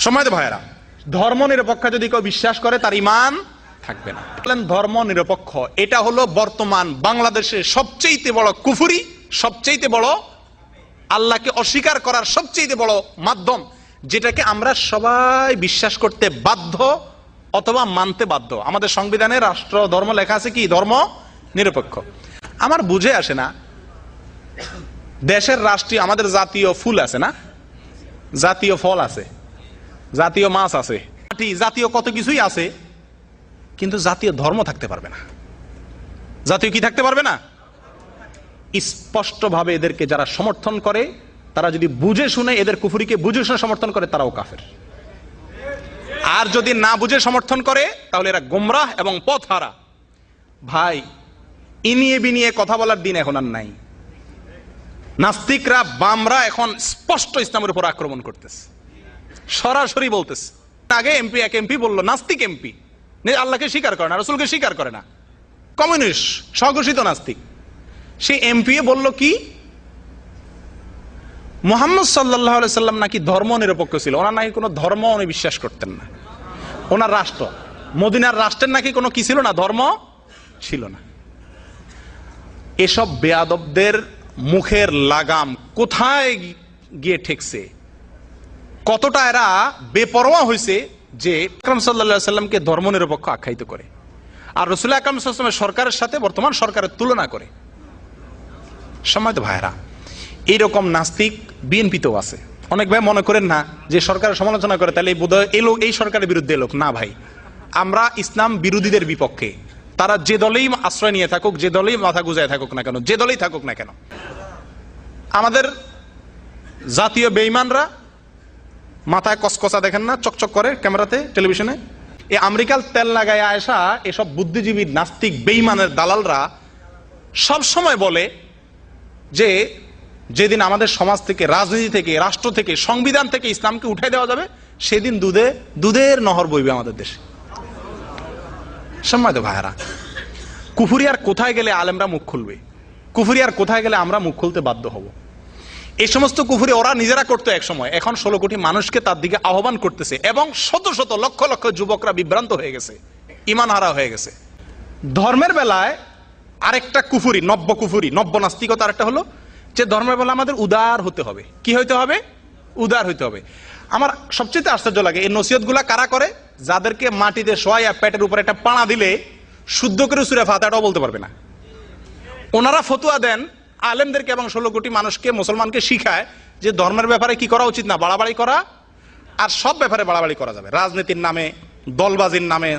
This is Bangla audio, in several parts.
সম্মানিত ভাইয়েরা, ধর্ম নিরপেক্ষ যদি কেউ বিশ্বাস করে তার ঈমান থাকবে না। ধর্ম নিরপেক্ষ এটা হলো বর্তমান বাংলাদেশের সবচেয়ে বড় কুফরি, সবচেয়ে বড় আল্লাহকে অস্বীকার করার সবচেয়ে বড় মাধ্যম, যেটাকে আমরা সবাই বিশ্বাস করতে বাধ্য অথবা মানতে বাধ্য। আমাদের সংবিধানে রাষ্ট্র ধর্ম লেখা আছে কি? ধর্ম নিরপেক্ষ। আমার বুঝে আসে না, দেশের রাষ্ট্রীয় আমাদের জাতীয় ফুল আছে না, জাতীয় ফল আছে, জাতীয় মাছ আছে, জাতীয় কত কিছুই আছে, কিন্তু জাতীয় ধর্ম থাকতে পারবে না। জাতীয় কি থাকতে পারবে না? স্পষ্টভাবে এদেরকে যারা সমর্থন করে, তারা যদি বুঝে শুনে এদের কুফরিকে বুঝে শুনে সমর্থন করে, তারাও কাফের। আর যদি না বুঝে সমর্থন করে, তাহলে এরা গোমরাহ এবং পথহারা। ভাই, ইনিয়ে বিনিয়ে কথা বলার দিন এখন আর নাই। নাস্তিকরা, বামরা এখন স্পষ্ট ইসলামের উপর আক্রমণ করতেছে, সরাসরি বলতেছে। আগে এক এমপি বললো, নাস্তিক এমপি, আল্লাহকে স্বীকার করে না, রাসূলকে স্বীকার করে না, কমিউনিস্ট স্বঘোষিত নাস্তিক। সে এমপি বলল কি, মুহাম্মদ সাল্লাল্লাহু আলাইহি সাল্লাম নাকি ধর্ম নিরপেক্ষ ছিল, ওনার নাকি কোনো ধর্ম উনি বিশ্বাস করতেন না। ওনার রাষ্ট্র, মদিনার রাষ্ট্রের নাকি কোনো কি ছিল না, ধর্ম ছিল না। এসব বেয়াদবদের মুখের লাগাম কোথায় গিয়ে ঠেকছে, কতটা এরা বেপরোয়া হয়েছে যে আকরাম সাল্লাল্লাহু আলাইহি সাল্লামকে ধর্ম নিরপেক্ষ আখ্যায়িত করে, আর রাসূল আকরাম সাল্লাল্লাহু আলাইহি ওয়াসাল্লামের সরকারের সাথে বর্তমান সরকারের তুলনা করে। সম্মানিত ভাইরা, এইরকম নাস্তিক বিএনপিতেও আছে। অনেক ভাই মনে করেন না যে সরকারের সমালোচনা করে তাহলে এই লোক এই সরকারের বিরুদ্ধে লোক না। ভাই, আমরা ইসলাম বিরোধীদের বিপক্ষে। তারা যে দলেই আশ্রয় নিয়ে থাকুক, যে দলেই মাথা গুজায় থাকুক না কেন, যে দলেই থাকুক না কেন, আমাদের জাতীয় বেঈমানরা মাথায় কসকসা দেখেন না, চকচক করে ক্যামেরাতে, টেলিভিশনে, এই আমেরিকার তেল লাগায় আয়সা এসব বুদ্ধিজীবী নাস্তিক বেঈমানের দালালরা সব সময় বলে যে যেদিন আমাদের সমাজ থেকে, রাজনীতি থেকে, রাষ্ট্র থেকে, সংবিধান থেকে ইসলামকে উঠাই দেওয়া যাবে, সেদিন দুধের নহর বইবে আমাদের দেশে। সম্মানিত ভাইয়েরা, কুফরি আর কোথায় গেলে আলেমরা মুখ খুলবে? কুফরি আর কোথায় গেলে আমরা মুখ খুলতে বাধ্য হব? এই সমস্ত কুফরি ওরা নিজেরা করতো এক সময়, এখন 16 কোটি মানুষকে তার দিকে আহ্বান করতেছে, এবং শত শত লক্ষ লক্ষ যুবকরা বিভ্রান্ত হয়ে গেছে, ঈমান হারা হয়ে গেছে। ধর্মের বেলায় আরেকটা কুফরি, নব্য নাস্তিকতা আরেকটা হলো যে ধর্মের বেলা আমাদের উদার হতে হবে। কি হইতে হবে? উদার হইতে হবে। আমার সবচেয়ে আশ্চর্য লাগে এই নসিহতগুলা কারা করে? যাদেরকে মাটিতে শোয়া পেটের উপর একটা পাড়া দিলে শুদ্ধ করে সূরা ফাতিহাটাও বলতে পারবে না, ওনারা ফতোয়া দেন আলেমদেরকে এবং 16 কোটি মানুষকে, মুসলমানকে শিখায় যে ধর্মের ব্যাপারে কি করা উচিত না, বাড়াবাড়ি করা, আর সব ব্যাপারে বাড়াবাড়ি করা যাবে। রাজনীতির নামে, দলবাজির নামে,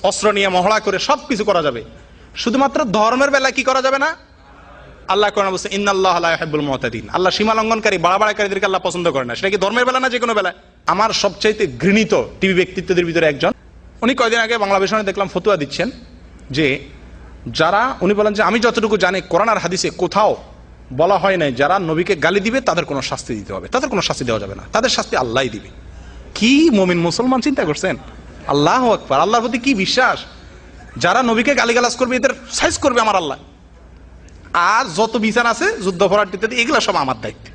অস্ত্র নিয়ে মহড়া করে সবকিছু করা যাবে, শুধুমাত্র ধর্মের বেলায় কি করা যাবে না? আল্লাহ কোরআনে বলছে, ইন্নাল্লাহা লা ইউহিব্বুল মুতাদিন, আল্লাহ সীমা লঙ্ঘনকারী, বাড়াবাড়িকারীদেরকে আল্লাহ পছন্দ করে না। সেটা কি ধর্মের বেলা না যে কোনো বেলায়? আমার সবচাইতে ঘৃণিত টিভি ব্যক্তিত্বদের ভিতরে একজন, উনি কয়েকদিন আগে বাংলাদেশে দেখলাম ফতোয়া দিচ্ছেন যে যারা, উনি বলেন যে আমি যতটুকু জানি কোরআন আর হাদিসে কোথাও বলা হয় নাই যারা নবীকে গালি দিবে তাদের কোনো শাস্তি দিতে হবে, তাদের কোনো শাস্তি দেওয়া যাবে না, তাদের শাস্তি আল্লাহই দিবে। কি মুমিন মুসলমান চিন্তা করছেন? আল্লাহু আকবার, আল্লাহর প্রতি কি বিশ্বাস! যারা নবীকে গালিগালাজ করবে এদের সাইজ করবে আমার আল্লাহ। আর যত বিচার আছে, যুদ্ধাপরাধ ইত্যাদি, এগুলো সব আমার দায়িত্ব।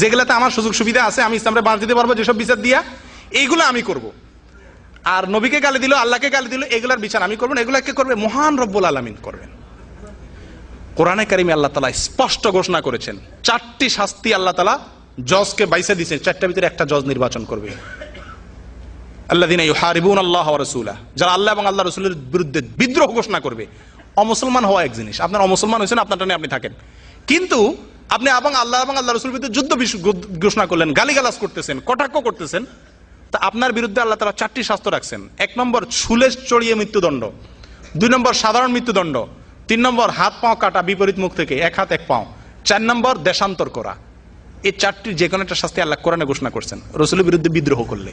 যেগুলাতে আমার সুযোগ সুবিধা আছে, আমি ইসলামে বাঁচ দিতে পারবো, যেসব বিচার দিয়া, এইগুলো আমি করব। আর নবীকে গালি দিল, আল্লাহকে গালি দিল, এগুলার বিচার আমি করবো না, এগুলা কে করবে? মহান রব্বুল আলামিন করবেন। কোরআনে কারিমে আল্লাহ তাআলা স্পষ্ট ঘোষণা করেছেন 4টি শাস্তি আল্লাহ তাআলা জজকে বাইসা দিয়েছেন, 4টার ভিতরে একটা জজ নির্বাচন করবে। আল্লাযীনা ইউহারিবুনাল্লাহ ওয়া রাসূলাহু, যারা আল্লাহ এবং আল্লাহর রাসূলের বিরুদ্ধে বিদ্রোহ ঘোষণা করবে। অমুসলমান হওয়া এক জিনিস, আপনার অমুসলমান হয়েছেন, আপনারটা নিয়ে আপনি থাকেন, কিন্তু আপনি আল্লাহ এবং আল্লাহর রাসূলের বিরুদ্ধে যুদ্ধ ঘোষণা করলেন, গালিগালাজ করতেছেন, কটাক্ষ করতেছেন, তা আপনার বিরুদ্ধে আল্লাহ তাআলা 4টি শাস্তি রাখছেন। 1 নম্বর শুলে চড়িয়ে মৃত্যুদণ্ড, 2 নম্বর সাধারণ মৃত্যুদণ্ড, 3 নম্বর হাত পাও কাটা বিপরীত মুখ থেকে, 1 হাত 1 পাও, 4 নম্বর দেশান্তর করা। এই 4টির যে কোনো একটা শাস্তি আল্লাহ কোরআনে ঘোষণা করছেন রাসূলের বিরুদ্ধে বিদ্রোহ করলে।